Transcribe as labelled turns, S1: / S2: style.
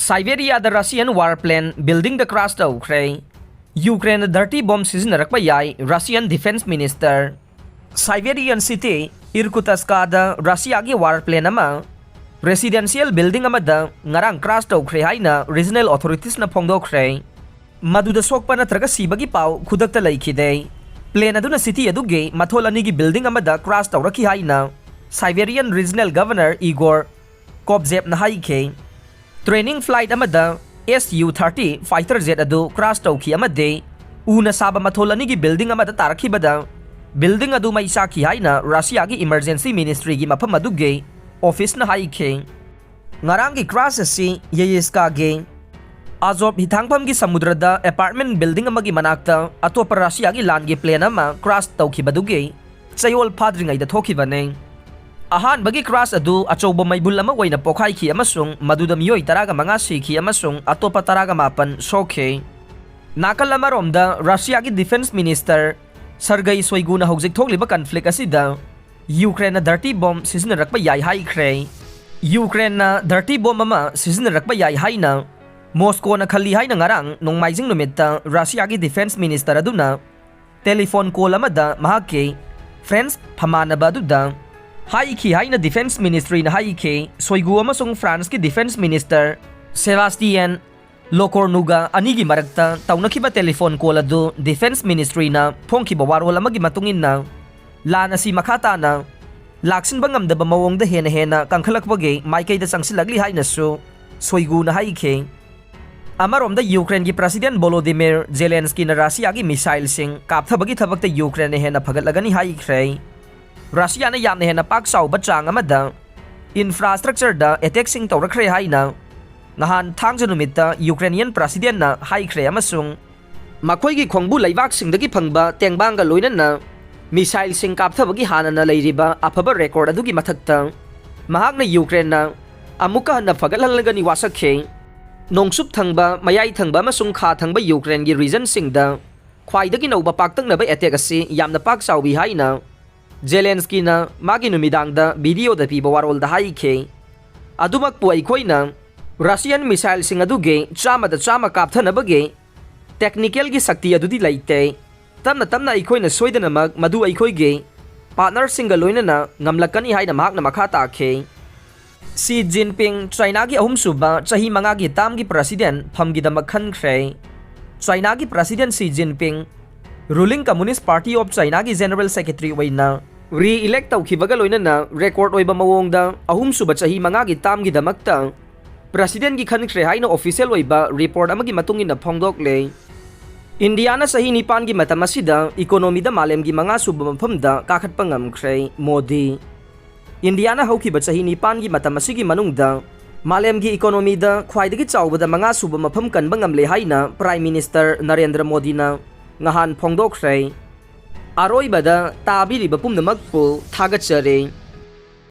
S1: Siberia the Russian warplane building the crash tawkhre. Ukraine dirty bomb Sijinnarakpa yai Russian defense minister. Siberian city Irkutsk da Russia gi warplane ama residential building amada ngarang crash tawkhre haina regional authorities na phongdokhre. Maduda sokpa natraga sibagi pau khudakta laikhide. Plane aduna city aduge mathol ani gi building amada crash tawraki haina Siberian regional governor Igor Kobzev na haike. Training flight amada Su-30 fighter jet adu crash tawki amade una saba matholani gi building amada tarakhi bada building adu mai saki haina Russia gi emergency ministry gi mafam aduge office na haike. Ngarang gi crash asi yeyeska ge Azov hitangpam gi samudrada apartment building amagi manakta atopa Russia gi land gi plane ama crash tawki baduge chayol phadringai da thoki bane. Ahan bagi crash adu achoba maibul ama waina pokhai ki amasung maduda miyoi taraga manga sikhi amasung atopa taraga mapan sokhe. Nakal amaromda Russia gi defense minister Sergei Shoigu na hojik thokliba conflict asida Ukraine na dirty bomb Sijinnarakpa yai haikre. Ukraine na dirty bomb ama Sijinnarakpa yai haina Moscow na khali haina ngarang nong maijing numitta Russia gi defense minister aduna telephone call amada mahake friends phamana baduda Haiki haina defense ministry na haike Shoigu amasung France ki defense minister Sebastien Locornuga anigi marakta tawnakiba telephone call adu defense ministry na phongkiba warol amagi matungin na lana si makata na laksin bangamdaba mawongda hena kangkhalakbage maikay da sangsilagli haina su Shoigu na haike. Amaromda Ukraine ki President Volodymyr Zelensky na Russia ki missile sing kapthabagi thabakta Ukraine hena phagatlagani haikre. Russia na yamna hena paksaw bachang amada infrastructure da attack sing tawrakre haina ngahan thangja numitta Ukrainian president na haikre amasung makhoi gi khongbu laibak sing dagi phangba tengbanga loinana missile sing kapthabagi hana na leiriba afaba record adugi mathakta mahak na Ukraine na amuka na phagalalagani wasakhe nongsup thangba mayai thangba amasung kha thangba Ukraine gi region sing da khwaidagi nauba paktang na ba attack asi yamna paksaw bi haina Zelensky na magi numidang da video da piba warol da haike adumak po aikoi na Russian missile sing aduge chama kapthana bage technical gi sakti adudi laite tamna aikoi na soidana mag madu aikoi ge partner singa loina na ngamlakani haina mahak na makhata khe. Xi Jinping China gi ahum suba chahi manga gi tam gi president phamgi da makhan khre. China gi president Xi Jinping ruling Communist Party of China gi general secretary waina re-elect tawkhibaga loinana record oiba mawongda ahum suba chahi manga gi tam gi damakta president gi khankhre haina official oiba report amagi matungin na phongdokle. India na sahi nipan gi matam asida economy da malem gi manga suba maphamda kakhatpa ngamkhre Modi. India na haukiba chahi nipan gi matam asigi manungda malem gi economy da khwaidagi chawbada manga suba mapham kanba ngamle haina Prime Minister Narendra Modi na ngahan phongdokre. Aroibada tabiriba pumnamakpu thagachare.